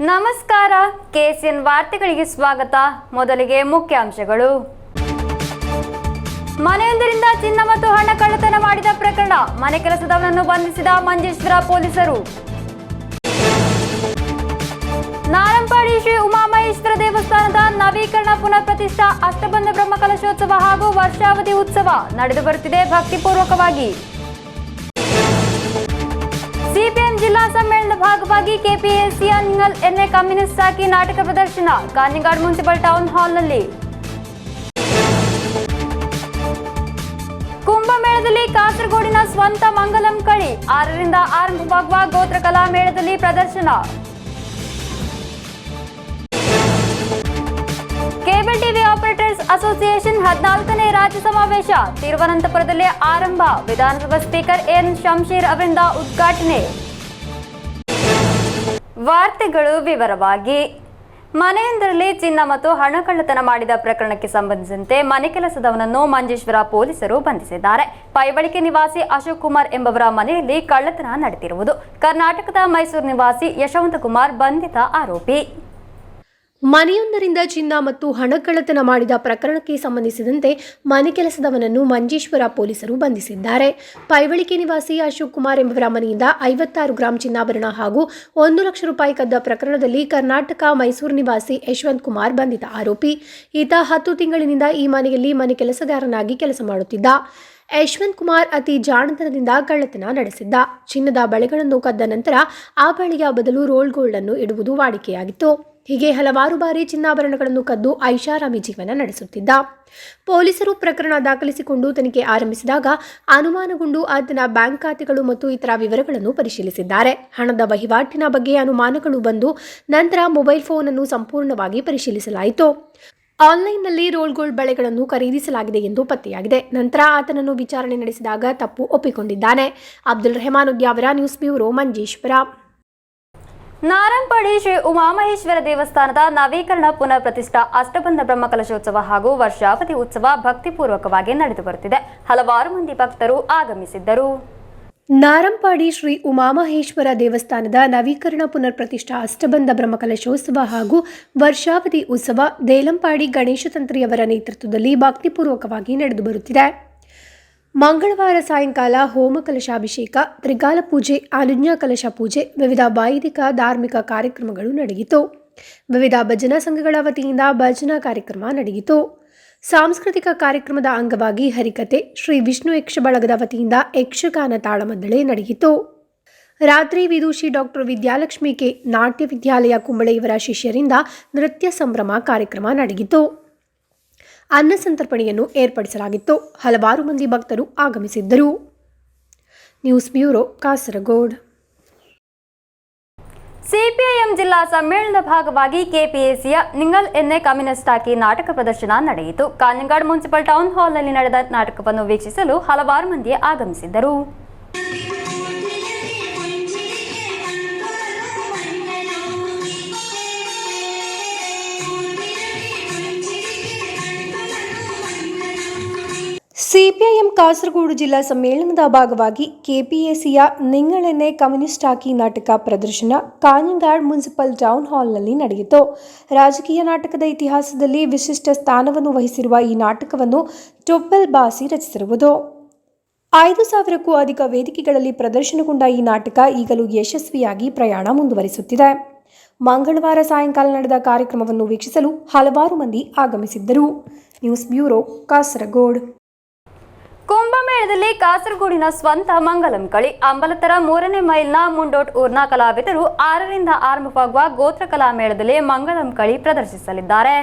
ನಮಸ್ಕಾರ, ಕೆಸಿಎನ್ ವಾರ್ತೆಗಳಿಗೆ ಸ್ವಾಗತ. ಮೊದಲಿಗೆ ಮುಖ್ಯಾಂಶಗಳು. ಮನೆಯೊಂದರಿಂದ ಚಿನ್ನ ಮತ್ತು ಹಣ ಕಳ್ಳತನ ಮಾಡಿದ ಪ್ರಕರಣ, ಮನೆ ಕೆಲಸದವನನ್ನು ಬಂಧಿಸಿದ ಮಂಜೇಶ್ವರ ಪೊಲೀಸರು. ನಾರಂಪಾಡಿ ಶ್ರೀ ಉಮಾಮಹೇಶ್ವರ ದೇವಸ್ಥಾನದ ನವೀಕರಣ ಪುನರ್ ಪ್ರತಿಷ್ಠಾ ಅಷ್ಟಬಂಧ ಬ್ರಹ್ಮಕಲಶೋತ್ಸವ ಹಾಗೂ ವರ್ಷಾವಧಿ ಉತ್ಸವ ನಡೆದು ಬರುತ್ತಿದೆ ಭಕ್ತಿಪೂರ್ವಕವಾಗಿ. ಸಿಪಿಎಂ ಜಿಲ್ಲಾ ಸಮ್ಮೇಳನದ ಭಾಗವಾಗಿ ಕೆಪಿಎಸ್ಸಿಯ ನಿಂಗಲ್ ಎನ್ನೆ ಕಮ್ಯುನಿಸ್ಟ್ ಸಾಕಿ ನಾಟಕ ಪ್ರದರ್ಶನ ಕಾಂಜಂಗಾಡ್ ಮುನ್ಸಿಪಲ್ ಟೌನ್ ಹಾಲ್ನಲ್ಲಿ. ಕುಂಭಮೇಳದಲ್ಲಿ ಕಾಸರಗೋಡಿನ ಸ್ವಂತ ಮಂಗಲಂ ಕಳಿ 6ರಿಂದ ಆರಂಭವಾಗುವ ಗೋತ್ರ ಕಲಾ ಮೇಳದಲ್ಲಿ ಪ್ರದರ್ಶನ. ಕೇಬಲ್ ಟಿವಿ ಆಪರೇಟರ್ಸ್ ಅಸೋಸಿಯೇಷನ್ 14ನೇ ರಾಜ್ಯ ಸಮಾವೇಶ ತಿರುವನಂತಪುರದಲ್ಲಿ ಆರಂಭ. ವಿಧಾನಸಭಾ ಸ್ಪೀಕರ್ ಎನ್ ಶಂಶೀರ್ ಅವರಿಂದ ಉದ್ಘಾಟನೆ. ವಾರ್ತೆಗಳು ವಿವರವಾಗಿ. ಮನೆಯೊಂದರಲ್ಲಿ ಚಿನ್ನ ಮತ್ತು ಹಣ ಕಳ್ಳತನ ಮಾಡಿದ ಪ್ರಕರಣಕ್ಕೆ ಸಂಬಂಧಿಸಿದಂತೆ ಮನೆ ಕೆಲಸದವನನ್ನು ಮಂಜೇಶ್ವರ ಪೊಲೀಸರು ಬಂಧಿಸಿದ್ದಾರೆ. ಪೈವಳಿಕೆ ನಿವಾಸಿ ಅಶೋಕ್ ಕುಮಾರ್ ಎಂಬವರ ಮನೆಯಲ್ಲಿ ಕಳ್ಳತನ ನಡೆದಿರುವುದು. ಕರ್ನಾಟಕದ ಮೈಸೂರು ನಿವಾಸಿ ಯಶವಂತ ಕುಮಾರ್ ಬಂಧಿತ ಆರೋಪಿ. ಮನೆಯೊಂದರಿಂದ ಚಿನ್ನ ಮತ್ತು ಹಣ ಕಳ್ಳತನ ಮಾಡಿದ ಪ್ರಕರಣಕ್ಕೆ ಸಂಬಂಧಿಸಿದಂತೆ ಮನೆ ಕೆಲಸದವನನ್ನು ಮಂಜೇಶ್ವರ ಪೊಲೀಸರು ಬಂಧಿಸಿದ್ದಾರೆ. ಪೈವಳಿಕೆ ನಿವಾಸಿ ಅಶೋಕ್ ಕುಮಾರ್ ಎಂಬವರ ಮನೆಯಿಂದ 56 ಗ್ರಾಂ ಚಿನ್ನಾಭರಣ ಹಾಗೂ 1 ಲಕ್ಷ ರೂಪಾಯಿ ಕದ್ದ ಪ್ರಕರಣದಲ್ಲಿ ಕರ್ನಾಟಕ ಮೈಸೂರು ನಿವಾಸಿ ಯಶವಂತ್ ಕುಮಾರ್ ಬಂಧಿತ ಆರೋಪಿ. ಈತ 10 ತಿಂಗಳಿನಿಂದ ಈ ಮನೆಯಲ್ಲಿ ಮನೆ ಕೆಲಸಗಾರನಾಗಿ ಕೆಲಸ ಮಾಡುತ್ತಿದ್ದ. ಯಶವಂತ್ ಕುಮಾರ್ ಅತಿ ಜಾಣತನದಿಂದ ಕಳ್ಳತನ ನಡೆಸಿದ್ದ. ಚಿನ್ನದ ಬಳೆಗಳನ್ನು ಕದ್ದ ನಂತರ ಆ ಬಳೆಯ ಬದಲು ರೋಲ್ ಗೋಲ್ಡ್ ಅನ್ನು ಇಡುವುದು ವಾಡಿಕೆಯಾಗಿತ್ತು. ಹೀಗೆ ಹಲವಾರು ಬಾರಿ ಚಿನ್ನಾಭರಣಗಳನ್ನು ಕದ್ದು ಐಷಾರಾಮಿ ಜೀವನ ನಡೆಸುತ್ತಿದ್ದ. ಪೊಲೀಸರು ಪ್ರಕರಣ ದಾಖಲಿಸಿಕೊಂಡು ತನಿಖೆ ಆರಂಭಿಸಿದಾಗ ಅನುಮಾನಗೊಂಡು ಆತನ ಬ್ಯಾಂಕ್ ಖಾತೆಗಳು ಮತ್ತು ಇತರ ವಿವರಗಳನ್ನು ಪರಿಶೀಲಿಸಿದ್ದಾರೆ. ಹಣದ ವಹಿವಾಟಿನ ಬಗ್ಗೆ ಅನುಮಾನಗಳು ಬಂದು ನಂತರ ಮೊಬೈಲ್ ಫೋನ್ ಅನ್ನು ಸಂಪೂರ್ಣವಾಗಿ ಪರಿಶೀಲಿಸಲಾಯಿತು. ಆನ್ಲೈನ್ನಲ್ಲಿ ರೋಲ್ ಗೋಲ್ಡ್ ಬಳೆಗಳನ್ನು ಖರೀದಿಸಲಾಗಿದೆ ಎಂದು ಪತ್ತೆಯಾಗಿದೆ. ನಂತರ ಆತನನ್ನು ವಿಚಾರಣೆ ನಡೆಸಿದಾಗ ತಪ್ಪು ಒಪ್ಪಿಕೊಂಡಿದ್ದಾನೆ. Abdul Rehman Udyavara, news bureau, Manjeshwar. ನಾರಂಪಾಡಿ ಶ್ರೀ ಉಮಾಮಹೇಶ್ವರ ದೇವಸ್ಥಾನದ ನವೀಕರಣ ಪುನರ್ ಪ್ರತಿಷ್ಠಾ ಅಷ್ಟಬಂಧ ಬ್ರಹ್ಮಕಲಶೋತ್ಸವ ಹಾಗೂ ವರ್ಷಾವಧಿ ಉತ್ಸವ ಭಕ್ತಿಪೂರ್ವಕವಾಗಿ ನಡೆದು ಬರುತ್ತಿದೆ. ಹಲವಾರು ಮಂದಿ ಭಕ್ತರು ಆಗಮಿಸಿದ್ದರು. ನಾರಂಪಾಡಿ ಶ್ರೀ ಉಮಾಮಹೇಶ್ವರ ದೇವಸ್ಥಾನದ ನವೀಕರಣ ಪುನರ್ ಪ್ರತಿಷ್ಠಾ ಅಷ್ಟಬಂಧ ಬ್ರಹ್ಮಕಲಶೋತ್ಸವ ಹಾಗೂ ವರ್ಷಾವಧಿ ಉತ್ಸವ ದೇಲಂಪಾಡಿ ಗಣೇಶ ತಂತ್ರಿಯವರ ನೇತೃತ್ವದಲ್ಲಿ ಭಕ್ತಿಪೂರ್ವಕವಾಗಿ ನಡೆದು ಬರುತ್ತಿದೆ. ಮಂಗಳವಾರ ಸಾಯಂಕಾಲ ಹೋಮ ಕಲಶಾಭಿಷೇಕ, ತ್ರಿಗಾಲ ಪೂಜೆ, ಅನುಜ್ಞಾ ಕಲಶ ಪೂಜೆ, ವಿವಿಧ ವೈದಿಕ ಧಾರ್ಮಿಕ ಕಾರ್ಯಕ್ರಮಗಳು ನಡೆಯಿತು. ವಿವಿಧ ಭಜನಾ ಸಂಘಗಳ ವತಿಯಿಂದ ಭಜನಾ ಕಾರ್ಯಕ್ರಮ ನಡೆಯಿತು. ಸಾಂಸ್ಕೃತಿಕ ಕಾರ್ಯಕ್ರಮದ ಅಂಗವಾಗಿ ಹರಿಕತೆ, ಶ್ರೀ ವಿಷ್ಣು ಯಕ್ಷ ಬಳಗದ ವತಿಯಿಂದ ಯಕ್ಷಗಾನ ತಾಳಮದ್ದಳೆ ನಡೆಯಿತು. ರಾತ್ರಿ ವಿದೂಷಿ ಡಾಕ್ಟರ್ ವಿದ್ಯಾಲಕ್ಷ್ಮಿ ಕೆ ನಾಟ್ಯ ವಿದ್ಯಾಲಯ ಕುಂಬಳೆಯವರ ಶಿಷ್ಯರಿಂದ ನೃತ್ಯ ಸಂಭ್ರಮ ಕಾರ್ಯಕ್ರಮ ನಡೆಯಿತು. ಅನ್ನ ಸಂತರ್ಪಣೆಯನ್ನು ಏರ್ಪಡಿಸಲಾಗಿತ್ತು. ಹಲವಾರು ಮಂದಿ ಭಕ್ತರು ಆಗಮಿಸಿದ್ದರು. News bureau, Kasaragod. ಸಿಪಿಐಎಂ ಜಿಲ್ಲಾ ಸಮ್ಮೇಳನದ ಭಾಗವಾಗಿ ಕೆಪಿಎಸ್ಸಿಯ ನಿಂಗಲ್ ಎನ್ನೆ ಕಮ್ಯುನಿಸ್ಟ್ ಸಾಕಿ ನಾಟಕ ಪ್ರದರ್ಶನ ನಡೆಯಿತು. ಕಾಂಜಂಗಾಡ್ ಮುನ್ಸಿಪಲ್ ಟೌನ್ ಹಾಲ್ನಲ್ಲಿ ನಡೆದ ನಾಟಕವನ್ನು ವೀಕ್ಷಿಸಲು ಹಲವಾರು ಮಂದಿ ಆಗಮಿಸಿದ್ದರು. ಸಿಪಿಐಎಂ ಕಾಸರಗೋಡು ಜಿಲ್ಲಾ ಸಮ್ಮೇಳನದ ಭಾಗವಾಗಿ ಕೆಪಿಎಸ್ಸಿಯ ನಿಂಗಳೆನ್ನೆ ಕಮ್ಯುನಿಸ್ಟ್ ಹಾಕಿ ನಾಟಕ ಪ್ರದರ್ಶನ ಕಾಂಜಂಗಾಡ್ ಮುನ್ಸಿಪಲ್ ಟೌನ್ ಹಾಲ್ನಲ್ಲಿ ನಡೆಯಿತು. ರಾಜಕೀಯ ನಾಟಕದ ಇತಿಹಾಸದಲ್ಲಿ ವಿಶಿಷ್ಟ ಸ್ಥಾನವನ್ನು ವಹಿಸಿರುವ ಈ ನಾಟಕವನ್ನು ಟೊಪ್ಪೆಲ್ ಬಾಸಿ ರಚಿಸಿರುವುದು. 5,000ಕ್ಕೂ ಅಧಿಕ ವೇದಿಕೆಗಳಲ್ಲಿ ಪ್ರದರ್ಶನಗೊಂಡ ಈ ನಾಟಕ ಈಗಲೂ ಯಶಸ್ವಿಯಾಗಿ ಪ್ರಯಾಣ ಮುಂದುವರಿಸುತ್ತಿದೆ. ಮಂಗಳವಾರ ಸಾಯಂಕಾಲ ನಡೆದ ಕಾರ್ಯಕ್ರಮವನ್ನು ವೀಕ್ಷಿಸಲು ಹಲವಾರು ಮಂದಿ ಆಗಮಿಸಿದ್ದರು. News bureau, Kasaragod. ಕುಂಭಮೇಳದಲ್ಲಿ ಕಾಸರಗೋಡಿನ ಸ್ವಂತ ಮಂಗಲಂ ಕಳಿ ಅಂಬಲತ್ತರ 3ನೇ ಮೈಲ್ನ ಮುಂಡೋಟ್ ಊರ್ನ ಕಲಾವಿದರು 6ರಿಂದ ಆರಂಭವಾಗುವ ಗೋತ್ರ ಕಲಾ ಮೇಳದಲ್ಲಿ ಮಂಗಲಂ ಕಳಿ ಪ್ರದರ್ಶಿಸಲಿದ್ದಾರೆ.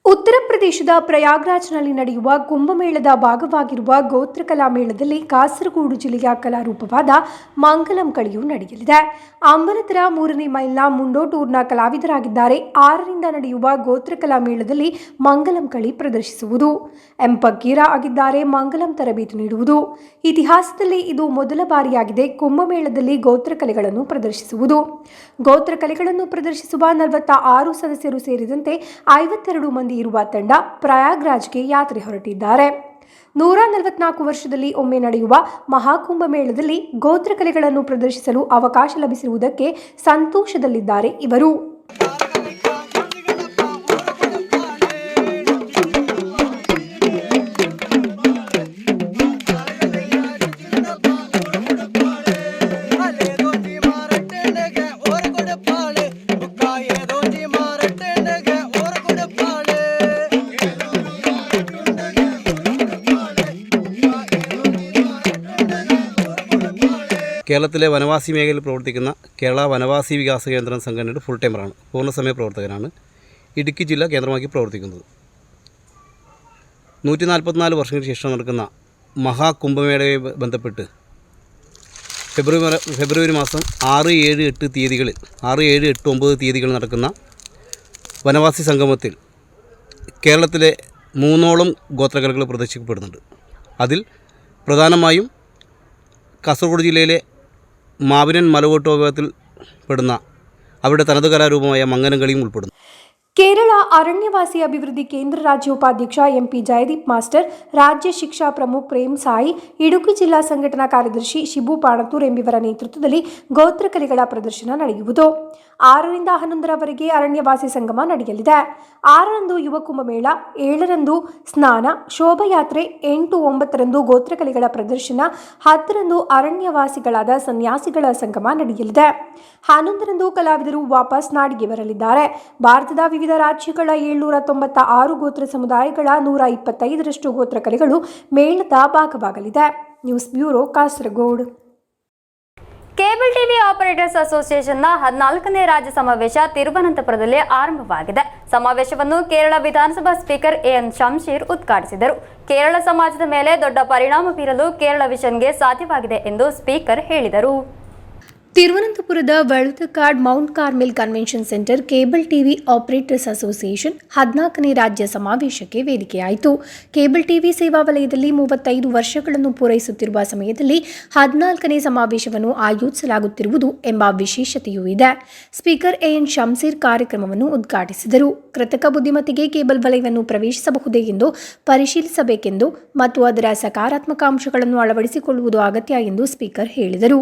ಉತ್ತರ ಪ್ರದೇಶದ ಪ್ರಯಾಗ್ರಾಜ್ನಲ್ಲಿ ನಡೆಯುವ ಕುಂಭಮೇಳದ ಭಾಗವಾಗಿರುವ ಗೋತ್ರ ಕಲಾ ಮೇಳದಲ್ಲಿ ಕಾಸರಗೋಡು ಜಿಲ್ಲೆಯ ಕಲಾರೂಪವಾದ ಮಂಗಲಂ ಕಳಿಯು ನಡೆಯಲಿದೆ. ಅಂಬಲತ್ತರ 3ನೇ ಮೈಲ್ನ ಮುಂಡೋಟೂರ್ನ ಕಲಾವಿದರಾಗಿದ್ದಾರೆ. 6ರಿಂದ ನಡೆಯುವ ಗೋತ್ರ ಕಲಾ ಮೇಳದಲ್ಲಿ ಮಂಗಲಂ ಕಳಿ ಪ್ರದರ್ಶಿಸುವುದು. ಎಂ ಪಕ್ಕೀರ ಆಗಿದ್ದಾರೆ ಮಂಗಲಂ ತರಬೇತಿ ನೀಡುವುದು. ಇತಿಹಾಸದಲ್ಲಿ ಇದು ಮೊದಲ ಬಾರಿಯಾಗಿದೆ ಕುಂಭಮೇಳದಲ್ಲಿ ಗೋತ್ರ ಕಲೆಗಳನ್ನು ಪ್ರದರ್ಶಿಸುವುದು. ಗೋತ್ರ ಕಲೆಗಳನ್ನು ಪ್ರದರ್ಶಿಸುವ 46 ಸದಸ್ಯರು ಸೇರಿದಂತೆ 52 ಮಂದಿ ಇರುವ ತಂಡ ಪ್ರಯಾಗ್ರಾಜ್ಗೆ ಯಾತ್ರೆ ಹೊರಟಿದ್ದಾರೆ. 144 ವರ್ಷದಲ್ಲಿ ಒಮ್ಮೆ ನಡೆಯುವ ಮಹಾಕುಂಭ ಮೇಳದಲ್ಲಿ ಗೋತ್ರ ಕಲೆಗಳನ್ನು ಪ್ರದರ್ಶಿಸಲು ಅವಕಾಶ ಲಭಿಸಿರುವುದಕ್ಕೆ ಸಂತೋಷದಲ್ಲಿದ್ದಾರೆ ಇವರು. കേരളത്തിലെ വനവാസി മേഖലയിൽ പ്രവർത്തിക്കുന്ന കേരള വനവാസി വികാസ കേന്ദ്രം സംഘടനയുടെ ഫുൾ ടൈമറാണ്, പൂർണ്ണസമയ പ്രവർത്തകനാണ്. ഇടുക്കി ജില്ല കേന്ദ്രമാക്കി പ്രവർത്തിക്കുന്നത്. 144 വർഷങ്ങൾക്ക് ശേഷം നടക്കുന്ന മഹാകുംഭമേളയെ ബന്ധപ്പെട്ട് ഫെബ്രുവരി മാസം 6, 7, 8 തീയതികളിൽ 6, 7, 8, 9 തീയതികളിൽ നടക്കുന്ന വനവാസി സംഗമത്തിൽ കേരളത്തിലെ 3ഓളം ഗോത്രകലകൾ പ്രദർശിക്കപ്പെടുന്നുണ്ട്. അതിൽ പ്രധാനമായും കാസർഗോഡ് ജില്ലയിലെ മാവിനൻ മലകോട്ട് വിഭാഗത്തിൽ പെടുന്ന അവരുടെ തനത് കലാരൂപമായ മംഗലംകളിയും ഉൾപ്പെടുന്നു. ಕೇರಳ ಅರಣ್ಯವಾಸಿ ಅಭಿವೃದ್ಧಿ ಕೇಂದ್ರ ರಾಜ್ಯ ಉಪಾಧ್ಯಕ್ಷ ಎಂಪಿ ಜಯದೀಪ್ ಮಾಸ್ಟರ್, ರಾಜ್ಯ ಶಿಕ್ಷಾ ಪ್ರಮುಖ್ ಪ್ರೇಮ್ ಸಾಯಿ, ಇಡುಕಿ ಜಿಲ್ಲಾ ಸಂಘಟನಾ ಕಾರ್ಯದರ್ಶಿ ಶಿಬು ಪಾಣತೂರ್ ಎಂಬಿವರ ನೇತೃತ್ವದಲ್ಲಿ ಗೋತ್ರ ಕಲೆಗಳ ಪ್ರದರ್ಶನ ನಡೆಯುವುದು. 6ರಿಂದ 11ರವರೆಗೆ ಅರಣ್ಯವಾಸಿ ಸಂಗಮ ನಡೆಯಲಿದೆ. 6ರಂದು ಯುವ ಕುಂಭಮೇಳ, 7ರಂದು ಸ್ನಾನ, ಶೋಭಾಯಾತ್ರೆ, 8, 9ರಂದು ಗೋತ್ರಕಲೆಗಳ ಪ್ರದರ್ಶನ, 10ರಂದು ಅರಣ್ಯವಾಸಿಗಳಾದ ಸನ್ಯಾಸಿಗಳ ಸಂಗಮ ನಡೆಯಲಿದೆ. 11ರಂದು ಕಲಾವಿದರು ವಾಪಸ್ ನಾಡಿಗೆ ಬರಲಿದ್ದಾರೆ. ಭಾರತದ ವಿವಿಧ ರಾಜ್ಯಗಳ 796 ಗೋತ್ರ ಸಮುದಾಯಗಳ 125ರಷ್ಟು ಗೋತ್ರ ಕಲೆಗಳು ಮೇಳದ ಭಾಗವಾಗಲಿದೆ. News bureau, Kasaragod. Cable TV operators ಅಸೋಸಿಯೇಷನ್ನ 14ನೇ ರಾಜ್ಯ ಸಮಾವೇಶ ತಿರುವನಂತಪುರದಲ್ಲಿ ಆರಂಭವಾಗಿದೆ. ಸಮಾವೇಶವನ್ನು ಕೇರಳ ವಿಧಾನಸಭಾ ಸ್ಪೀಕರ್ ಎನ್ ಶಂಶೀರ್ ಉದ್ಘಾಟಿಸಿದರು. ಕೇರಳ ಸಮಾಜದ ಮೇಲೆ ದೊಡ್ಡ ಪರಿಣಾಮ ಬೀರಲು ಕೇರಳ ವಿಷನ್ಗೆ ಸಾಧ್ಯವಾಗಿದೆ ಎಂದು ಸ್ಪೀಕರ್ ಹೇಳಿದರು. ತಿರುವನಂತಪುರದ Vazhuthacaud Mount Carmel convention centre cable TV operators association 14ನೇ ರಾಜ್ಯ ಸಮಾವೇಶಕ್ಕೆ ವೇದಿಕೆಯಾಯಿತು. ಕೇಬಲ್ ಟಿವಿ ಸೇವಾ ವಲಯದಲ್ಲಿ 35 ವರ್ಷಗಳನ್ನು ಪೂರೈಸುತ್ತಿರುವ ಸಮಯದಲ್ಲಿ 14ನೇ ಸಮಾವೇಶವನ್ನು ಆಯೋಜಿಸಲಾಗುತ್ತಿರುವುದು ಎಂಬ ವಿಶೇಷತೆಯೂ ಇದೆ. ಸ್ಪೀಕರ್ ಎನ್ ಶಂಶೀರ್ ಕಾರ್ಯಕ್ರಮವನ್ನು ಉದ್ಘಾಟಿಸಿದರು. ಕೃತಕ ಬುದ್ಧಿಮತ್ತೆಗೆ ಕೇಬಲ್ ವಲಯವನ್ನು ಪ್ರವೇಶಿಸಬಹುದೇ ಎಂದು ಪರಿಶೀಲಿಸಬೇಕೆಂದು ಮತ್ತು ಅದರ ಸಕಾರಾತ್ಮಕ ಅಂಶಗಳನ್ನು ಅಳವಡಿಸಿಕೊಳ್ಳುವುದು ಅಗತ್ಯ ಎಂದು ಸ್ಪೀಕರ್ ಹೇಳಿದರು.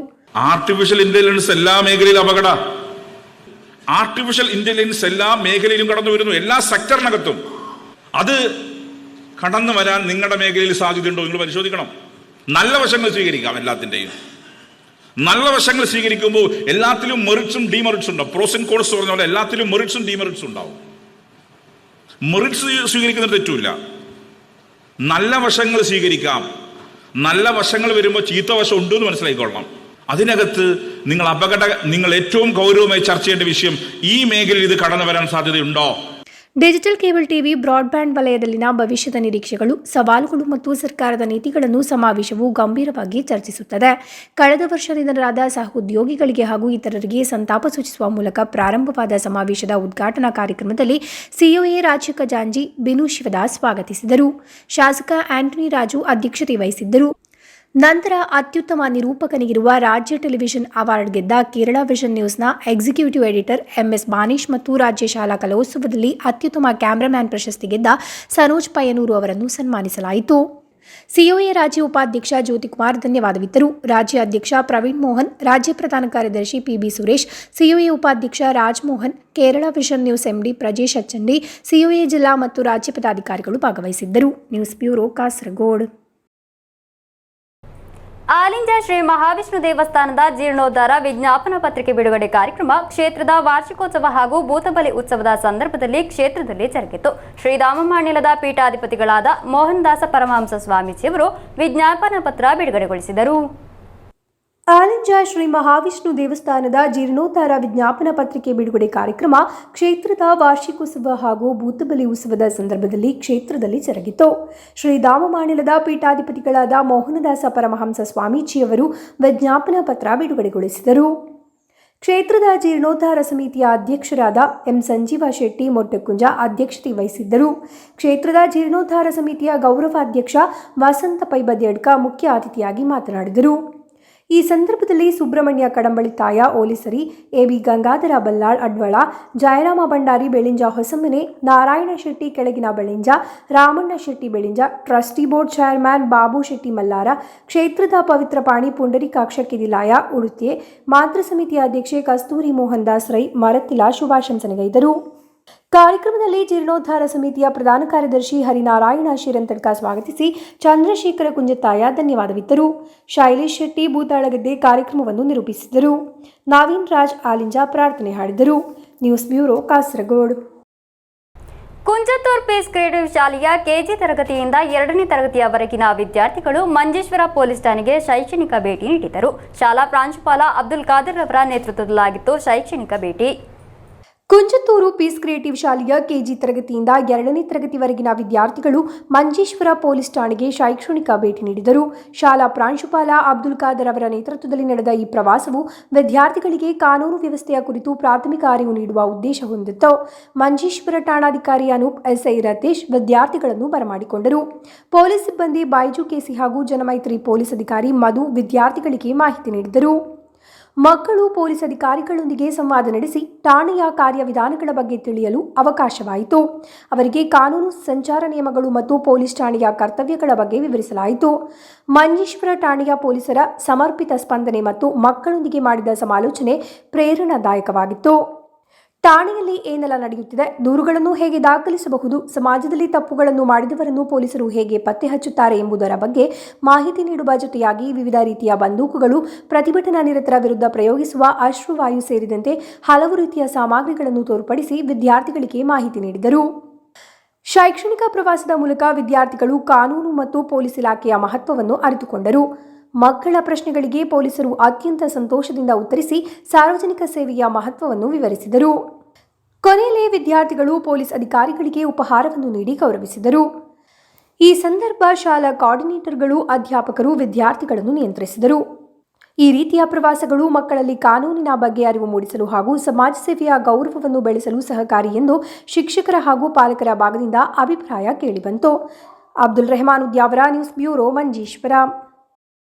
ആർട്ടിഫിഷ്യൽ ഇന്റലിജൻസ് എല്ലാ മേഖലയിലും അപകട. ആർട്ടിഫിഷ്യൽ ഇന്റലിജൻസ് എല്ലാ മേഖലയിലും കടന്നു വരുന്നു, എല്ലാ സെക്ടറിനകത്തും. അത് കടന്നു വരാൻ നിങ്ങളുടെ മേഖലയിൽ സാധ്യതയുണ്ടോ നിങ്ങൾ പരിശോധിക്കണം. നല്ല വശങ്ങൾ സ്വീകരിക്കാം. എല്ലാത്തിൻ്റെയും നല്ല വശങ്ങൾ സ്വീകരിക്കുമ്പോൾ എല്ലാത്തിലും മെറിറ്റ്സും ഡിമെറിറ്റ്സും ഉണ്ടാവും. പ്രോസ് ആൻഡ് കോൺസ് പറഞ്ഞ പോലെ എല്ലാത്തിലും മെറിറ്റ്സും ഡിമെറിറ്റ്സും ഉണ്ടാവും. മെറിറ്റ്സ് സ്വീകരിക്കുന്നത് തെറ്റില്ല. നല്ല വശങ്ങൾ സ്വീകരിക്കാം. നല്ല വശങ്ങൾ വരുമ്പോൾ ചീത്ത വശം ഉണ്ടെന്ന് മനസ്സിലാക്കിക്കൊള്ളണം. അതിനകത്ത് നിങ്ങൾ ഏറ്റവും ഗൗരവമായി ചർച്ച ചെയ്യേണ്ട വിഷയം ഈ മേഖലയിൽ ഇത് കടന്നു വരാൻ സാധ്യതയുണ്ടോ? ಡಿಜಿಟಲ್ ಕೇಬಲ್ ಟಿವಿ ಬ್ರಾಡ್ಬ್ಯಾಂಡ್ ವಲಯದಲ್ಲಿನ ಭವಿಷ್ಯದ ನಿರೀಕ್ಷೆಗಳು, ಸವಾಲುಗಳು ಮತ್ತು ಸರ್ಕಾರದ ನೀತಿಗಳನ್ನು ಸಮಾವೇಶವು ಗಂಭೀರವಾಗಿ ಚರ್ಚಿಸುತ್ತದೆ. ಕಳೆದ ವರ್ಷ ನಿಧನರಾದ ಸಹೋದ್ಯೋಗಿಗಳಿಗೆ ಹಾಗೂ ಇತರರಿಗೆ ಸಂತಾಪ ಸೂಚಿಸುವ ಮೂಲಕ ಪ್ರಾರಂಭವಾದ ಸಮಾವೇಶದ ಉದ್ಘಾಟನಾ ಕಾರ್ಯಕ್ರಮದಲ್ಲಿ ಸಿಒಎ ರಾಜ್ಯ ಖಜಾಂಚಿ ಬಿನು ಶಿವದಾಸ್ ಸ್ವಾಗತಿಸಿದರು. ಶಾಸಕ ಆಂಟನಿ ರಾಜು ಅಧ್ಯಕ್ಷತೆ ವಹಿಸಿದ್ದರು. ನಂತರ ಅತ್ಯುತ್ತಮ ನಿರೂಪಕನಿಗಿರುವ ರಾಜ್ಯ ಟೆಲಿವಿಷನ್ ಅವಾರ್ಡ್ ಗೆದ್ದ ಕೇರಳ ವಿಷನ್ ನ್ಯೂಸ್ನ ಎಕ್ಸಿಕ್ಯೂಟಿವ್ ಎಡಿಟರ್ ಎಂಎಸ್ ಬಾನೀಶ್ ಮತ್ತು ರಾಜ್ಯ ಶಾಲಾ ಕಲೋತ್ಸವದಲ್ಲಿ ಅತ್ಯುತ್ತಮ ಕ್ಯಾಮರಾಮ್ಯಾನ್ ಪ್ರಶಸ್ತಿ ಗೆದ್ದ ಸರೋಜ್ ಪಯ್ಯನೂರು ಅವರನ್ನು ಸನ್ಮಾನಿಸಲಾಯಿತು. ಸಿಒಎ ರಾಜ್ಯ ಉಪಾಧ್ಯಕ್ಷ ಜ್ಯೋತಿಕುಮಾರ್ ಧನ್ಯವಾದವಿತ್ತರು. ರಾಜ್ಯ ಅಧ್ಯಕ್ಷ ಪ್ರವೀಣ್ ಮೋಹನ್, ರಾಜ್ಯ ಪ್ರಧಾನ ಕಾರ್ಯದರ್ಶಿ ಪಿಬಿ ಸುರೇಶ್, ಸಿಒಎ ಉಪಾಧ್ಯಕ್ಷ Rajmohan, Kerala Vision news MD Prajesh Achandi, COA ಜಿಲ್ಲಾ ಮತ್ತು ರಾಜ್ಯ ಪದಾಧಿಕಾರಿಗಳು ಭಾಗವಹಿಸಿದ್ದರು. News bureau, Kasaragod. ಆಲಿಂಜ ಶ್ರೀ ಮಹಾವಿಷ್ಣು ದೇವಸ್ಥಾನದ ಜೀರ್ಣೋದ್ಧಾರ ವಿಜ್ಞಾಪನಾ ಪತ್ರಿಕೆ ಬಿಡುಗಡೆ ಕಾರ್ಯಕ್ರಮ ಕ್ಷೇತ್ರದ ವಾರ್ಷಿಕೋತ್ಸವ ಹಾಗೂ ಭೂತಬಲಿ ಉತ್ಸವದ ಸಂದರ್ಭದಲ್ಲಿ ಕ್ಷೇತ್ರದಲ್ಲಿ ಜರುಗಿತು. ಶ್ರೀರಾಮಮಾಣ್ಯಲದ ಪೀಠಾಧಿಪತಿಗಳಾದ ಮೋಹನ್ ದಾಸ ಪರಮಹಂಸ ಸ್ವಾಮೀಜಿಯವರು ವಿಜ್ಞಾಪನಾ ಪತ್ರ ಬಿಡುಗಡೆಗೊಳಿಸಿದರು. ಆಲಿಂಜ ಶ್ರೀ ಮಹಾವಿಷ್ಣು ದೇವಸ್ಥಾನದ ಜೀರ್ಣೋದ್ಧಾರ ವಿಜ್ಞಾಪನಾ ಪತ್ರಿಕೆ ಬಿಡುಗಡೆ ಕಾರ್ಯಕ್ರಮ ಕ್ಷೇತ್ರದ ವಾರ್ಷಿಕೋತ್ಸವ ಹಾಗೂ ಭೂತಬಲಿ ಉತ್ಸವದ ಸಂದರ್ಭದಲ್ಲಿ ಕ್ಷೇತ್ರದಲ್ಲಿ ಜರುಗಿತು. ಶ್ರೀರಾಮಮಾಣ್ಯಲದ ಪೀಠಾಧಿಪತಿಗಳಾದ ಮೋಹನದಾಸ ಪರಮಹಂಸ ಸ್ವಾಮೀಜಿಯವರು ವಿಜ್ಞಾಪನಾ ಪತ್ರ ಬಿಡುಗಡೆಗೊಳಿಸಿದರು. ಕ್ಷೇತ್ರದ ಜೀರ್ಣೋದ್ಧಾರ ಸಮಿತಿಯ ಅಧ್ಯಕ್ಷರಾದ ಎಂ ಸಂಜೀವ ಶೆಟ್ಟಿ ಮೊಟ್ಟೆಕುಂಜ ಅಧ್ಯಕ್ಷತೆ ವಹಿಸಿದ್ದರು. ಕ್ಷೇತ್ರದ ಜೀರ್ಣೋದ್ಧಾರ ಸಮಿತಿಯ ಗೌರವಾಧ್ಯಕ್ಷ ವಸಂತ ಪೈಬದ್ಯಡ್ಕ ಮುಖ್ಯ ಅತಿಥಿಯಾಗಿ ಮಾತನಾಡಿದರು. ಈ ಸಂದರ್ಭದಲ್ಲಿ ಸುಬ್ರಹ್ಮಣ್ಯ ಕಡಂಬಳಿ ತಾಯ ಓಲಿಸರಿ, ಎಬಿ ಗಂಗಾಧರ ಬಲ್ಲಾಳ್ ಅಡ್ವಳ, ಜಯರಾಮ ಭಂಡಾರಿ ಬೆಳಿಂಜ ಹೊಸಮನೆ, ನಾರಾಯಣ ಶೆಟ್ಟಿ ಕೆಳಗಿನ Belinja, Ramanna Shetty Belinja, trustee board chairman Babu Shetty Mallara, ಕ್ಷೇತ್ರದ ಪವಿತ್ರ ಪಾಣಿ ಪುಂಡರೀಕಾಕ್ಷ ಕಿದಿಲಾಯ ಉಡುತ್ಯೆ, ಮಾತೃ ಸಮಿತಿಯ ಅಧ್ಯಕ್ಷೆ ಕಸ್ತೂರಿ ಮೋಹನ್ ದಾಸ್ ರೈ ಮರತಿಲ ಶುಭಾಶಂಸನೆಗೈದರು. ಕಾರ್ಯಕ್ರಮದಲ್ಲಿ ಜೀರ್ಣೋದ್ಧಾರ ಸಮಿತಿಯ ಪ್ರಧಾನ ಕಾರ್ಯದರ್ಶಿ ಹರಿನಾರಾಯಣ ಶಿರಂತಡ್ಕ ಸ್ವಾಗತಿಸಿ ಚಂದ್ರಶೇಖರ ಕುಂಜತ್ತಾಯ ಧನ್ಯವಾದವಿತ್ತರು. ಶೈಲೇಶ್ ಶೆಟ್ಟಿ ಭೂತಾಳಗದ್ದೆ ಕಾರ್ಯಕ್ರಮವನ್ನು ನಿರೂಪಿಸಿದರು. ನವೀನ್ ರಾಜ್ ಆಲಿಂಜ ಪ್ರಾರ್ಥನೆ ಹಾಡಿದರು. News bureau Kasaragod. Kunjathur peace creative ಶಾಲೆಯ ಕೆಜಿ ತರಗತಿಯಿಂದ 2ನೇ ತರಗತಿಯವರೆಗಿನ ವಿದ್ಯಾರ್ಥಿಗಳು ಮಂಜೇಶ್ವರ ಪೊಲೀಸ್ ಠಾಣೆಗೆ ಶೈಕ್ಷಣಿಕ ಭೇಟಿ ನೀಡಿದರು. ಶಾಲಾ ಪ್ರಾಂಶುಪಾಲ ಅಬ್ದುಲ್ ಖಾದರ್ ಅವರ ನೇತೃತ್ವದಲ್ಲಾಗಿತ್ತು ಶೈಕ್ಷಣಿಕ ಭೇಟಿ. ಕುಂಜತ್ತೂರು ಪೀಸ್ ಕ್ರಿಯೇಟಿವ್ ಶಾಲೆಯ ಕೆಜಿ ತರಗತಿಯಿಂದ 2ನೇ ತರಗತಿವರೆಗಿನ ವಿದ್ಯಾರ್ಥಿಗಳು ಮಂಜೇಶ್ವರ ಪೊಲೀಸ್ ಠಾಣೆಗೆ ಶೈಕ್ಷಣಿಕ ಭೇಟಿ ನೀಡಿದರು. ಶಾಲಾ ಪ್ರಾಂಶುಪಾಲ ಅಬ್ದುಲ್ ಖಾದರ್ ಅವರ ನೇತೃತ್ವದಲ್ಲಿ ನಡೆದ ಈ ಪ್ರವಾಸವು ವಿದ್ಯಾರ್ಥಿಗಳಿಗೆ ಕಾನೂನು ವ್ಯವಸ್ಥೆಯ ಕುರಿತು ಪ್ರಾಥಮಿಕ ಅರಿವು ನೀಡುವ ಉದ್ದೇಶ ಹೊಂದಿತ್ತು. ಮಂಜೇಶ್ವರ ಠಾಣಾಧಿಕಾರಿ ಅನೂಪ್, ಎಸ್ಐ ರತೇಶ್ ವಿದ್ಯಾರ್ಥಿಗಳನ್ನು ಬರಮಾಡಿಕೊಂಡರು. ಪೊಲೀಸ್ ಸಿಬ್ಬಂದಿ ಬೈಜು ಕೆಸಿ ಹಾಗೂ ಜನಮೈತ್ರಿ ಪೊಲೀಸ್ ಅಧಿಕಾರಿ ಮಧು ವಿದ್ಯಾರ್ಥಿಗಳಿಗೆ ಮಾಹಿತಿ ನೀಡಿದರು. ಮಕ್ಕಳು ಪೊಲೀಸ್ ಅಧಿಕಾರಿಗಳೊಂದಿಗೆ ಸಂವಾದ ನಡೆಸಿ ಠಾಣೆಯ ಕಾರ್ಯವಿಧಾನಗಳ ಬಗ್ಗೆ ತಿಳಿಯಲು ಅವಕಾಶವಾಯಿತು. ಅವರಿಗೆ ಕಾನೂನು ಸಂಚಾರ ನಿಯಮಗಳು ಮತ್ತು ಪೊಲೀಸ್ ಠಾಣೆಯ ಕರ್ತವ್ಯಗಳ ಬಗ್ಗೆ ವಿವರಿಸಲಾಯಿತು. ಮಂಜೇಶ್ವರ ಠಾಣೆಯ ಪೊಲೀಸರ ಸಮರ್ಪಿತ ಸ್ಪಂದನೆ ಮತ್ತು ಮಕ್ಕಳೊಂದಿಗೆ ಮಾಡಿದ ಸಮಾಲೋಚನೆ ಪ್ರೇರಣಾದಾಯಕವಾಗಿತ್ತು. ಠಾಣೆಯಲ್ಲಿ ಏನೆಲ್ಲ ನಡೆಯುತ್ತಿದೆ, ದೂರುಗಳನ್ನು ಹೇಗೆ ದಾಖಲಿಸಬಹುದು, ಸಮಾಜದಲ್ಲಿ ತಪ್ಪುಗಳನ್ನು ಮಾಡಿದವರನ್ನು ಪೊಲೀಸರು ಹೇಗೆ ಪತ್ತೆ ಹಚ್ಚುತ್ತಾರೆ ಎಂಬುದರ ಬಗ್ಗೆ ಮಾಹಿತಿ ನೀಡುವ ಜೊತೆಯಾಗಿ ವಿವಿಧ ರೀತಿಯ ಬಂದೂಕುಗಳು, ಪ್ರತಿಭಟನಾ ನಿರತರ ವಿರುದ್ಧ ಪ್ರಯೋಗಿಸುವ ಅಶ್ರುವಾಯು ಸೇರಿದಂತೆ ಹಲವು ರೀತಿಯ ಸಾಮಗ್ರಿಗಳನ್ನು ತೋರ್ಪಡಿಸಿ ವಿದ್ಯಾರ್ಥಿಗಳಿಗೆ ಮಾಹಿತಿ ನೀಡಿದರು. ಶೈಕ್ಷಣಿಕ ಪ್ರವಾಸದ ಮೂಲಕ ವಿದ್ಯಾರ್ಥಿಗಳು ಕಾನೂನು ಮತ್ತು ಪೊಲೀಸ್ ಇಲಾಖೆಯ ಮಹತ್ವವನ್ನು ಅರಿತುಕೊಂಡರು. ಮಕ್ಕಳ ಪ್ರಶ್ನೆಗಳಿಗೆ ಪೊಲೀಸರು ಅತ್ಯಂತ ಸಂತೋಷದಿಂದ ಉತ್ತರಿಸಿ ಸಾರ್ವಜನಿಕ ಸೇವೆಯ ಮಹತ್ವವನ್ನು ವಿವರಿಸಿದರು. ಕೊನೆಯಲ್ಲಿ ವಿದ್ಯಾರ್ಥಿಗಳು ಪೊಲೀಸ್ ಅಧಿಕಾರಿಗಳಿಗೆ ಉಪಹಾರವನ್ನು ನೀಡಿ ಗೌರವಿಸಿದರು. ಈ ಸಂದರ್ಭ ಶಾಲಾ ಕೋಆರ್ಡಿನೇಟರ್ಗಳು, ಅಧ್ಯಾಪಕರು ವಿದ್ಯಾರ್ಥಿಗಳನ್ನು ನಿಯಂತ್ರಿಸಿದರು. ಈ ರೀತಿಯ ಪ್ರವಾಸಗಳು ಮಕ್ಕಳಲ್ಲಿ ಕಾನೂನಿನ ಬಗ್ಗೆ ಅರಿವು ಮೂಡಿಸಲು ಹಾಗೂ ಸಮಾಜ ಸೇವೆಯ ಗೌರವವನ್ನು ಬೆಳೆಸಲು ಸಹಕಾರಿ ಎಂದು ಶಿಕ್ಷಕರ ಹಾಗೂ ಪಾಲಕರ ಭಾಗದಿಂದ ಅಭಿಪ್ರಾಯ ಕೇಳಿಬಂತು. Abdul Rehman Udyavara, news bureau, Manjeshwar.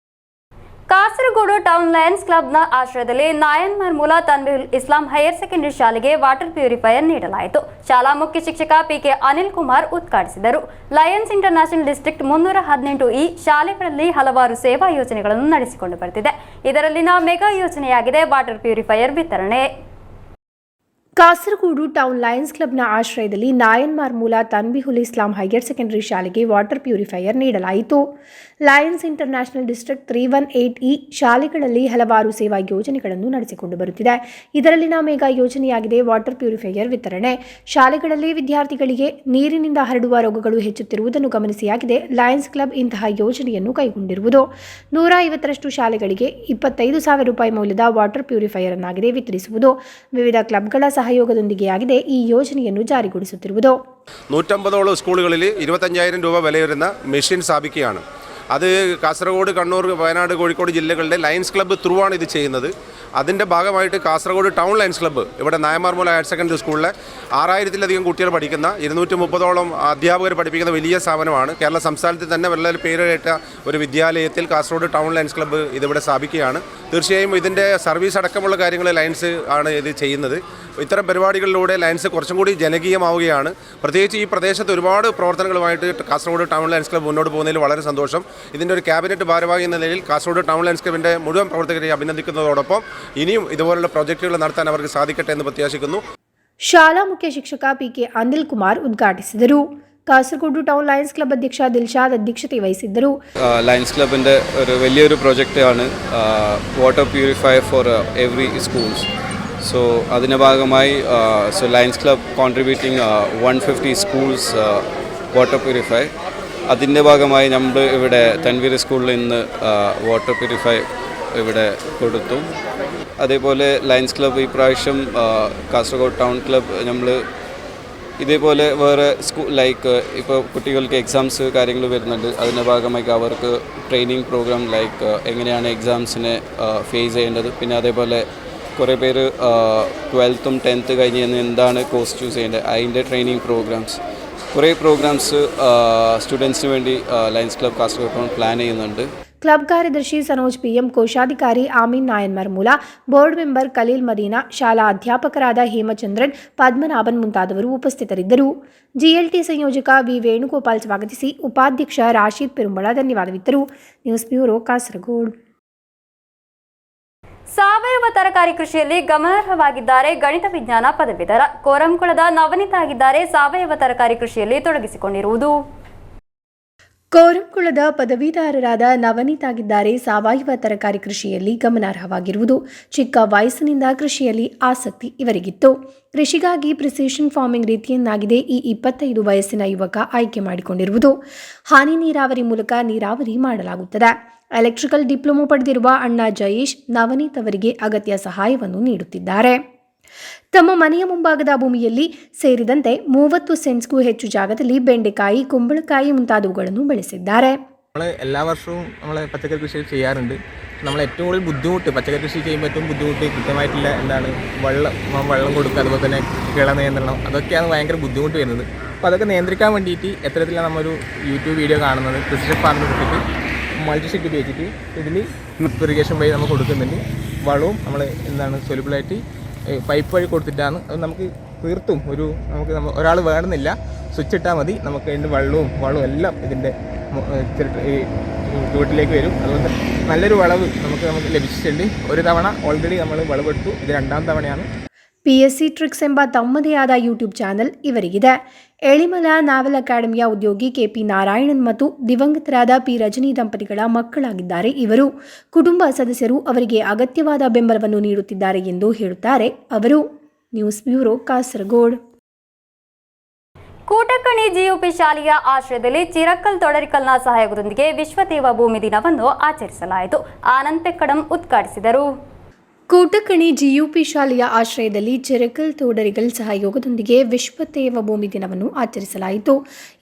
Kasaragod town lions ಕ್ಲಬ್ನ ಆಶ್ರಯದಲ್ಲಿ Nayanmarmoola Tanveer Islam higher secondary ಶಾಲೆಗೆ ವಾಟರ್ ಪ್ಯೂರಿಫೈಯರ್ ನೀಡಲಾಯಿತು. ಶಾಲಾ ಮುಖ್ಯ ಶಿಕ್ಷಕ ಪಿಕೆ ಅನಿಲ್ ಕುಮಾರ್ ಉದ್ಘಾಟಿಸಿದರು. ಲಯನ್ಸ್ ಇಂಟರ್ನ್ಯಾಷನಲ್ ಡಿಸ್ಟ್ರಿಕ್ಟ್ 315 ಶಾಲೆಗಳಲ್ಲಿ ಹಲವಾರು ಸೇವಾ ಯೋಜನೆಗಳನ್ನು ನಡೆಸಿಕೊಂಡು ಬರುತ್ತಿದೆ. ಇದರಲ್ಲಿನ ಮೆಗಾ ಯೋಜನೆಯಾಗಿದೆ ವಾಟರ್ ಪ್ಯೂರಿಫೈಯರ್ ವಿತರಣೆ. ಕಾಸರಗೋಡು ಟೌನ್ ಲಯನ್ಸ್ ಕ್ಲಬ್ನ ಆಶ್ರಯದಲ್ಲಿ Nayanmarmoola Tanveer Islam higher secondary ಶಾಲೆಗೆ ವಾಟರ್ ಪ್ಯೂರಿಫೈಯರ್ ನೀಡಲಾಯಿತು. ಲಯನ್ಸ್ ಇಂಟರ್ನ್ಯಾಷನಲ್ ಡಿಸ್ಟ್ರಿಕ್ಟ್ 318 ಶಾಲೆಗಳಲ್ಲಿ ಹಲವಾರು ಸೇವಾ ಯೋಜನೆಗಳನ್ನು ನಡೆಸಿಕೊಂಡು ಬರುತ್ತಿದೆ. ಇದರಲ್ಲಿನ ಮೆಗಾ ಯೋಜನೆಯಾಗಿದೆ ವಾಟರ್ ಪ್ಯೂರಿಫೈಯರ್ ವಿತರಣೆ. ಶಾಲೆಗಳಲ್ಲಿ ವಿದ್ಯಾರ್ಥಿಗಳಿಗೆ ನೀರಿನಿಂದ ಹರಡುವ ರೋಗಗಳು ಹೆಚ್ಚುತ್ತಿರುವುದನ್ನು ಗಮನಿಸಿಯಾಗಿದೆ ಲಯನ್ಸ್ ಕ್ಲಬ್ ಇಂತಹ ಯೋಜನೆಯನ್ನು ಕೈಗೊಂಡಿರುವುದು. 150ರಷ್ಟು ಶಾಲೆಗಳಿಗೆ 25,000 ರೂಪಾಯಿ ಮೌಲ್ಯದ ವಾಟರ್ ಪ್ಯೂರಿಫೈಯರ್ ಅನ್ನಾಗಿದೆ ವಿತರಿಸುವುದು. ವಿವಿಧ ಕ್ಲಬ್ಗಳ സഹയോഗದೊಂದಿಗೆ ആಗಿದೆ ഈ ಯೋಜನೆಯನ್ನು ಜಾರಿಗೊಳಿಸುತ್ತಿರುವುದು. 150ഓളം സ്കൂളുകളിൽ 25,000 രൂപ വില വരുന്ന മെഷീൻ സ്ഥാപിക്കുകയാണ്. അത് കാസർഗോഡ്, കണ്ണൂർ, വയനാട്, കോഴിക്കോട് ജില്ലകളുടെ ലയൺസ് ക്ലബ്ബ് ത്രൂ ആണ് ഇത് ചെയ്യുന്നത്. അതിൻ്റെ ഭാഗമായിട്ട് കാസർഗോഡ് ടൗൺ ലയൺസ് ക്ലബ്ബ് ഇവിടെ നായന്മാർമൂല ഹയർ സെക്കൻഡറി സ്കൂളിലെ 6,000-ലധികം കുട്ടികൾ പഠിക്കുന്ന 230ഓളം അധ്യാപകർ പഠിപ്പിക്കുന്ന വലിയ സ്ഥാപനമാണ്. കേരള സംസ്ഥാനത്തിൽ തന്നെ വളരെ പേരുകേട്ട ഒരു വിദ്യാലയത്തിൽ കാസർഗോഡ് ടൗൺ ലയൺസ് ക്ലബ്ബ് ഇതിവിടെ സ്ഥാപിക്കുകയാണ്. തീർച്ചയായും ഇതിൻ്റെ സർവീസ് അടക്കമുള്ള കാര്യങ്ങൾ ലയൺസ് ആണ് ഇത് ചെയ്യുന്നത്. ഇത്തരം പരിപാടികളിലൂടെ ലയൺസ് കുറച്ചും കൂടി ജനകീയമാവുകയാണ്. പ്രത്യേകിച്ച് ഈ പ്രദേശത്ത് ഒരുപാട് പ്രവർത്തനങ്ങളുമായിട്ട് കാസർഗോഡ് ടൗൺ ലയൺസ് ക്ലബ്ബ് മുന്നോട്ട് പോകുന്നതിൽ വളരെ സന്തോഷം. ഇതിൻ്റെ ഒരു ക്യാബിനറ്റ് ഭാരവാഹി എന്ന നിലയിൽ കാസർഗോഡ് ടൗൺ ലയൺസ് ക്ലബ്ബിൻ്റെ മുഴുവൻ പ്രവർത്തകരെ അഭിനന്ദിക്കുന്നതോടൊപ്പം ഇനിയും ഇതുപോലുള്ള പ്രൊജക്റ്റുകൾ നടത്താൻ അവർക്ക് സാധിക്കട്ടെ എന്ന് പ്രത്യാശിക്കുന്നു. ಶಾಲಾ ಮುಖ್ಯ ಶಿಕ್ಷಕ ಪಿಕೆ ಅನಿಲ್ ಕುಮಾರ್ ಉದ್ಘಾಟಿಸಿದರು. കാസർഗോഡ് ടൗൺ ലയൺസ് ക്ലബ്ബ് അധ്യക്ഷ ദിൽഷാദ് അധ്യക്ഷത വഹിച്ചിരുന്നു. ലയൺസ് ക്ലബിൻ്റെ ഒരു വലിയൊരു പ്രോജക്റ്റാണ് water purifier for every schools. So അതിൻ്റെ ഭാഗമായി lions club contributing 150 schools water purify. അതിൻ്റെ ഭാഗമായി നമ്മൾ ഇവിടെ തൻവീർ സ്കൂളിൽ നിന്ന് വാട്ടർ പ്യൂരിഫൈ ഇവിടെ കൊടുത്തു. അതേപോലെ ലയൺസ് ക്ലബ്ബ് ഈ പ്രാവശ്യം കാസർഗോഡ് ടൗൺ ക്ലബ്ബ് നമ്മൾ ഇതേപോലെ വേറെ ലൈക്ക് ഇപ്പോൾ കുട്ടികൾക്ക് എക്സാംസ് കാര്യങ്ങൾ വരുന്നുണ്ട്. അതിൻ്റെ ഭാഗമായി അവർക്ക് ട്രെയിനിങ് പ്രോഗ്രാം ലൈക്ക് എങ്ങനെയാണ് എക്സാംസിനെ ഫേസ് ചെയ്യേണ്ടത്. പിന്നെ അതേപോലെ കുറേ പേര് 12th 10th കഴിഞ്ഞ് എന്താണ് കോഴ്സ് ചൂസ് ചെയ്യേണ്ടത് അതിൻ്റെ ട്രെയിനിങ് പ്രോഗ്രാംസ്, കുറേ പ്രോഗ്രാംസ് സ്റ്റുഡൻസിന് വേണ്ടി lions club Kasaragod town plan ചെയ്യുന്നുണ്ട്. ಕ್ಲಬ್ ಕಾರ್ಯದರ್ಶಿ ಸನೋಜ್ ಪಿಎಂ, ಕೋಶಾಧಿಕಾರಿ Ameen Nayanmarmoola, board member Khaleel Madina, ಶಾಲಾ ಅಧ್ಯಾಪಕರಾದ ಹೇಮಚಂದ್ರನ್, ಪದ್ಮನಾಭನ್ ಮುಂತಾದವರು ಉಪಸ್ಥಿತರಿದ್ದರು. ಜಿಎಲ್ಟಿ ಸಂಯೋಜಕ ವಿ ವೇಣುಗೋಪಾಲ್ ಸ್ವಾಗತಿಸಿ ಉಪಾಧ್ಯಕ್ಷ ರಾಶೀದ್ ಪೆರುಂಬಳ ಧನ್ಯವಾದವಿತ್ತರು. News bureau, Kasaragod. ಸಾವಯವ ತರಕಾರಿ ಕೃಷಿಯಲ್ಲಿ ಗಮನಾರ್ಹವಾಗಿದ್ದಾರೆ ಗಣಿತ ವಿಜ್ಞಾನ ಪದವೀಧರ. ಕೋರಂಕುಳದ ನವನೀತ ಆಗಿದ್ದಾರೆ ಸಾವಯವ ತರಕಾರಿ ಕೃಷಿಯಲ್ಲಿ ತೊಡಗಿಸಿಕೊಂಡಿರುವುದು. ಕೋರಂಕುಳದ ಪದವೀಧರರಾದ ನವನೀತ್ ಆಗಿದ್ದಾರೆ ಸಾವಯವ ತರಕಾರಿ ಕೃಷಿಯಲ್ಲಿ ಗಮನಾರ್ಹವಾಗಿರುವುದು. ಚಿಕ್ಕ ವಯಸ್ಸಿನಿಂದ ಕೃಷಿಯಲ್ಲಿ ಆಸಕ್ತಿ ಇವರಿಗಿತ್ತು. ಕೃಷಿಗಾಗಿ ಪ್ರಿಸಿಷನ್ ಫಾರ್ಮಿಂಗ್ ರೀತಿಯನ್ನಾಗಿದೆ ಈ 25 ವಯಸ್ಸಿನ ಯುವಕ ಆಯ್ಕೆ ಮಾಡಿಕೊಂಡಿರುವುದು. ಹನಿ ನೀರಾವರಿ ಮೂಲಕ ನೀರಾವರಿ ಮಾಡಲಾಗುತ್ತದೆ. ಎಲೆಕ್ಟ್ರಿಕಲ್ ಡಿಪ್ಲೊಮೊ ಪಡೆದಿರುವ ಅಣ್ಣ ಜಯೇಶ್ ನವನೀತ್ ಅವರಿಗೆ ಅಗತ್ಯ ಸಹಾಯವನ್ನು ನೀಡುತ್ತಿದ್ದಾರೆ. ತಮ್ಮ ಮನೆಯ ಮುಂಭಾಗದ ಭೂಮಿಯಲ್ಲಿ ಸೇರಿದಂತೆ 30 സെന്റ്ಸ್ಗೂ ಹೆಚ್ಚು ಜಾಗದಲ್ಲಿ ಬೆಂಡೆಕಾಯಿ, കുമ്പളക്കായി ಮುಂತಾದವುಗಳನ್ನು ಬೆಳೆಸಿದ್ದಾರೆ. നമ്മൾ എല്ലാ വർഷവും നമ്മൾ പച്ചക്കറി കൃഷി ചെയ്യാറുണ്ട്. നമ്മൾ ഏറ്റവും കൂടുതൽ ബുദ്ധിമുട്ട് പച്ചക്കറി കൃഷി ചെയ്യുമ്പോൾ ഏറ്റവും ബുദ്ധിമുട്ട് കൃത്യമായിട്ടുള്ള വെള്ളം കൊടുക്കുക, അതുപോലെ തന്നെ കിള നിയന്ത്രണം, അതൊക്കെയാണ് ഭയങ്കര ബുദ്ധിമുട്ട് വരുന്നത്. അപ്പോൾ അതൊക്കെ നിയന്ത്രിക്കാൻ വേണ്ടിയിട്ട് എത്തരത്തിലാണ് നമ്മളൊരു യൂട്യൂബ് വീഡിയോ കാണുന്നത്. പ്രിസിഷൻ ഫാമിന് കൊടുത്തിട്ട് മൾട്ടി ഷീറ്റ് ഉപയോഗിച്ചിട്ട് ഇതിൽ ഇറിഗേഷൻ വഴി നമ്മൾ കൊടുക്കുന്നുണ്ട്. വളവും നമ്മൾ സൊല്യൂബിളായിട്ട് പൈപ്പ് വഴി കൊടുത്തിട്ടാണ് അത് നമുക്ക് തീർത്തും ഒരാൾ വേണമെന്നില്ല, സ്വിച്ച് ഇട്ടാൽ മതി, നമുക്ക് അതിൻ്റെ വളവും എല്ലാം ഇതിൻ്റെ ചുവട്ടിലേക്ക് വരും. അതുകൊണ്ട് നല്ലൊരു വളവ് നമുക്ക് ലഭിച്ചിട്ടുണ്ട്. ഒരു തവണ ഓൾറെഡി നമ്മൾ വളവെടുത്തു, ഇത് 2ാം തവണയാണ്. PSC ಟ್ರಿಕ್ಸ್ ಎಂಬ ತಮ್ಮದೇ ಆದ ಯೂಟ್ಯೂಬ್ ಚಾನೆಲ್ ಇವರಿಗಿದೆ. ಎಳಿಮಲ ನಾವೆಲ್ ಅಕಾಡೆಮಿಯ ಉದ್ಯೋಗಿ KP ನಾರಾಯಣನ್ ಮತ್ತು ದಿವಂಗತರಾದ P ರಜನಿ ದಂಪತಿಗಳ ಮಕ್ಕಳಾಗಿದ್ದಾರೆ ಇವರು. ಕುಟುಂಬ ಸದಸ್ಯರು ಅವರಿಗೆ ಅಗತ್ಯವಾದ ಬೆಂಬಲವನ್ನು ನೀಡುತ್ತಿದ್ದಾರೆ ಎಂದು ಹೇಳುತ್ತಾರೆ ಅವರು. News bureau, Kasaragod. Koottakani GUP ಶಾಲೆಯ ಆಶ್ರಯದಲ್ಲಿ ಚಿರಕಲ್ ತೊಡರಿಕಲ್ನ ಸಹಯೋಗದೊಂದಿಗೆ ವಿಶ್ವದೇವ ಭೂಮಿ ದಿನವನ್ನು ಆಚರಿಸಲಾಯಿತು. ಆನಂದ್ ಪೆಕ್ಕಡಂ ಉದ್ಘಾಟಿಸಿದರು. ಕೂಟಕಣಿ ಜಿಯುಪಿ ಶಾಲೆಯ ಆಶ್ರಯದಲ್ಲಿ ಚಿರಕಲ್ ತೋಡರಿಗಲ್ ಸಹಯೋಗದೊಂದಿಗೆ ವಿಶ್ವ ತೇವ ಭೂಮಿ ದಿನವನ್ನು ಆಚರಿಸಲಾಯಿತು.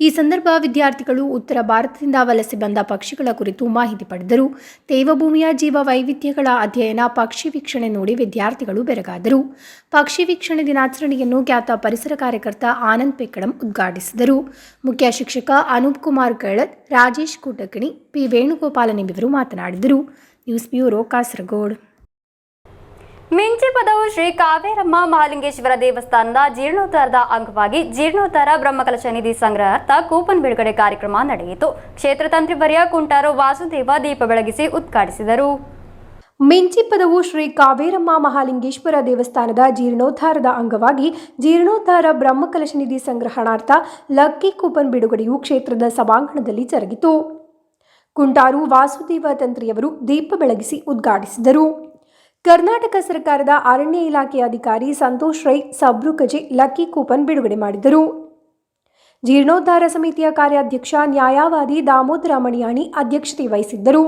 ಈ ಸಂದರ್ಭ ವಿದ್ಯಾರ್ಥಿಗಳು ಉತ್ತರ ಭಾರತದಿಂದ ವಲಸೆ ಬಂದ ಪಕ್ಷಿಗಳ ಕುರಿತು ಮಾಹಿತಿ ಪಡೆದರು. ತೇವಭೂಮಿಯ ಜೀವ ವೈವಿಧ್ಯಗಳ ಅಧ್ಯಯನ, ಪಕ್ಷಿ ವೀಕ್ಷಣೆ ನೋಡಿ ವಿದ್ಯಾರ್ಥಿಗಳು ಬೆರಗಾದರು. ಪಕ್ಷಿ ವೀಕ್ಷಣೆ ದಿನಾಚರಣೆಯನ್ನು ಖ್ಯಾತ ಪರಿಸರ ಕಾರ್ಯಕರ್ತ ಆನಂದ್ ಪೆಕ್ಕಡಂ ಉದ್ಘಾಟಿಸಿದರು. ಮುಖ್ಯ ಶಿಕ್ಷಕ ಅನೂಪ್ ಕುಮಾರ್ ಕಳತ್, ರಾಜೇಶ್ ಕೂಟಕಣಿ, P ವೇಣುಗೋಪಾಲನ್ ಎಂಬುವರು ಮಾತನಾಡಿದರು. News bureau, Kasaragod. ಮಿಂಚಿ ಪದವು ಶ್ರೀ ಕಾವೇರಮ್ಮ ಮಹಾಲಿಂಗೇಶ್ವರ ದೇವಸ್ಥಾನದ ಜೀರ್ಣೋದ್ಧಾರದ ಅಂಗವಾಗಿ ಜೀರ್ಣೋದ್ಧಾರ ಬ್ರಹ್ಮಕಲಶ ನಿಧಿ ಸಂಗ್ರಹಾರ್ಥ ಕೂಪನ್ ಬಿಡುಗಡೆ ಕಾರ್ಯಕ್ರಮ ನಡೆಯಿತು. ಕ್ಷೇತ್ರ ತಂತ್ರಿವರ್ಯ ಕುಂಟಾರು ವಾಸುದೇವ ದೀಪ ಬೆಳಗಿಸಿ ಉದ್ಘಾಟಿಸಿದರು. ಮಿಂಚಿ ಪದವು ಶ್ರೀ ಕಾವೇರಮ್ಮ ಮಹಾಲಿಂಗೇಶ್ವರ ದೇವಸ್ಥಾನದ ಜೀರ್ಣೋದ್ಧಾರದ ಅಂಗವಾಗಿ ಜೀರ್ಣೋದ್ಧಾರ ಬ್ರಹ್ಮಕಲಶ ನಿಧಿ ಸಂಗ್ರಹಣಾರ್ಥ ಲಕ್ಕಿ ಕೂಪನ್ ಬಿಡುಗಡೆಯು ಕ್ಷೇತ್ರದ ಸಭಾಂಗಣದಲ್ಲಿ ಜರುಗಿತು. ಕುಂಟಾರು ವಾಸುದೇವ ತಂತ್ರಿಯವರು ದೀಪ ಬೆಳಗಿಸಿ ಉದ್ಘಾಟಿಸಿದರು. ಕರ್ನಾಟಕ ಸರ್ಕಾರದ ಅರಣ್ಯ ಇಲಾಖೆಯ ಅಧಿಕಾರಿ ಸಂತೋಷ್ ರೈ ಸಬ್ರುಕಜೆ ಲಕ್ಕಿ ಕೂಪನ್ ಬಿಡುಗಡೆ ಮಾಡಿದರು. ಜೀರ್ಣೋದ್ಧಾರ ಸಮಿತಿಯ ಕಾರ್ಯಾಧ್ಯಕ್ಷ ನ್ಯಾಯವಾದಿ ದಾಮೋದರ ಮಣಿಯಾಣಿ ಅಧ್ಯಕ್ಷತೆ ವಹಿಸಿದ್ದರು.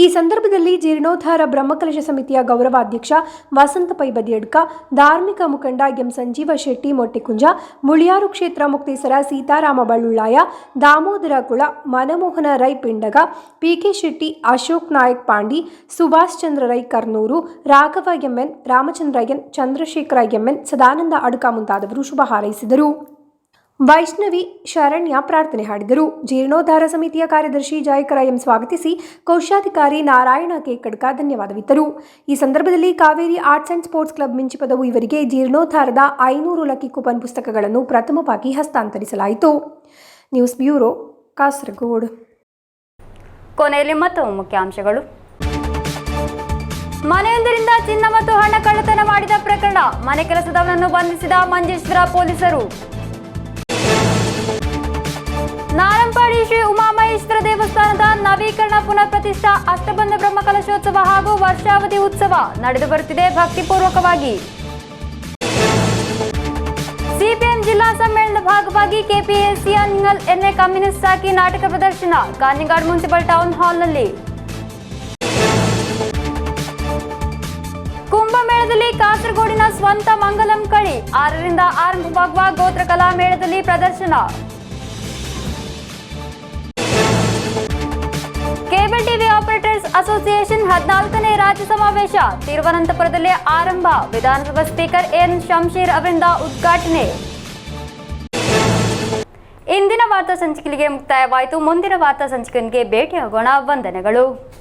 ಈ ಸಂದರ್ಭದಲ್ಲಿ ಜೀರ್ಣೋದ್ಧಾರ ಬ್ರಹ್ಮಕಲಶ ಸಮಿತಿಯ ಗೌರವಾಧ್ಯಕ್ಷ ವಸಂತ ಪೈ ಬದಿಯಡ್ಕ, ಧಾರ್ಮಿಕ ಮುಖಂಡ ಎಂ ಸಂಜೀವ ಶೆಟ್ಟಿ ಮೊಟ್ಟೆಕುಂಜ, ಮುಳಿಯಾರು ಕ್ಷೇತ್ರ ಮುಕ್ತೇಸರ ಸೀತಾರಾಮ ಬಳ್ಳುಳ್ಳಾಯ, ದಾಮೋದರ ಕುಳ, Manmohan Rai ಪಿಂಡಗ, PK Shetty, Ashok Nayak ಪಾಂಡಿ, Subhash Chandra Rai Karnur, Raghava MN, ರಾಮಚಂದ್ರಯ್ಯನ್, Chandrashekhara MN, Sadananda ಅಡ್ಕ ಮುಂತಾದವರು ಶುಭ ಹಾರೈಸಿದರು. ವೈಷ್ಣವಿ ಶರಣ್ಯ ಪ್ರಾರ್ಥನೆ ಹಾಡಿದರು. ಜೀರ್ಣೋದ್ಧಾರ ಸಮಿತಿಯ ಕಾರ್ಯದರ್ಶಿ ಜಯಕರ ಎಂ ಸ್ವಾಗತಿಸಿ ಕೋಶಾಧಿಕಾರಿ ನಾರಾಯಣ ಕೆ ಕಡ್ಕ ಧನ್ಯವಾದವಿತ್ತರು. ಈ ಸಂದರ್ಭದಲ್ಲಿ Kaveri arts and sports club Minchipadavu ಇವರಿಗೆ ಜೀರ್ಣೋದ್ಧಾರದ 500 ಲಕ್ಕಿ ಕೂಪನ್ ಪುಸ್ತಕಗಳನ್ನು ಪ್ರಥಮವಾಗಿ ಹಸ್ತಾಂತರಿಸಲಾಯಿತು. News bureau, Kasaragod. ಕೊನೆಯಲ್ಲಿ ಮತ್ತೊಮ್ಮೆ ಮುಖ್ಯಾಂಶಗಳು. ಮನೆಯೊಂದರಿಂದ ಚಿನ್ನ ಮತ್ತು ಹಣ ಕಳ್ಳತನ ಮಾಡಿದ ಪ್ರಕರಣ, ಮನೆ ಕೆಲಸದವನನ್ನು ಬಂಧಿಸಿದ ಮಂಜೇಶ್ವರ ಪೊಲೀಸರು. ನಾರಂಪಾಡಿ ಶ್ರೀ ಉಮಾಮಹೇಶ್ವರ ದೇವಸ್ಥಾನದ ನವೀಕರಣ ಪುನರ್ ಪ್ರತಿಷ್ಠಾ ಅಷ್ಟಬಂಧ ಬ್ರಹ್ಮಕಲಶೋತ್ಸವ ಹಾಗೂ ವರ್ಷಾವಧಿ ಉತ್ಸವ ನಡೆದು ಬರುತ್ತಿದೆ ಭಕ್ತಿಪೂರ್ವಕವಾಗಿ. ಸಿಪಿಎಂ ಜಿಲ್ಲಾ ಸಮ್ಮೇಳನದ ಭಾಗವಾಗಿ ಕೆಪಿಎಸ್ಸಿಯ ನಿಂಗಲ್ ಎನ್ಎ ಕಮ್ಯುನಿಸ್ಟ್ ಸಾಕಿ ನಾಟಕ ಪ್ರದರ್ಶನ ಕಾಂಜಿಗಾಡ್ ಮುನ್ಸಿಪಲ್ ಟೌನ್ ಹಾಲ್ನಲ್ಲಿ. ಕುಂಭಮೇಳದಲ್ಲಿ ಕಾಸರಗೋಡಿನ ಸ್ವಂತ ಮಂಗಲಂ ಕಳಿ 6ರಿಂದ ಆರಂಭವಾಗುವ ಗೋತ್ರ ಕಲಾ ಮೇಳದಲ್ಲಿ ಪ್ರದರ್ಶನ. ಕೇಬಲ್ ಟಿವಿ ಆಪರೇಟರ್ಸ್ ಅಸೋಸಿಯೇಷನ್ 14ನೇ ರಾಜ್ಯ ಸಮಾವೇಶ ತಿರುವನಂತಪುರದಲ್ಲಿ ಆರಂಭ. ವಿಧಾನಸಭಾ ಸ್ಪೀಕರ್ ಎನ್ ಶಂಶೀರ್ ಅವರಿಂದ ಉದ್ಘಾಟನೆ. ಇಂದಿನ ವಾರ್ತಾ ಸಂಚಿಕೆಗೆ ಮುಕ್ತಾಯವಾಯಿತು. ಮುಂದಿನ ವಾರ್ತಾ ಸಂಚಿಕೆಗೆ ಭೇಟಿಯಾಗೋಣ. ವಂದನೆಗಳು.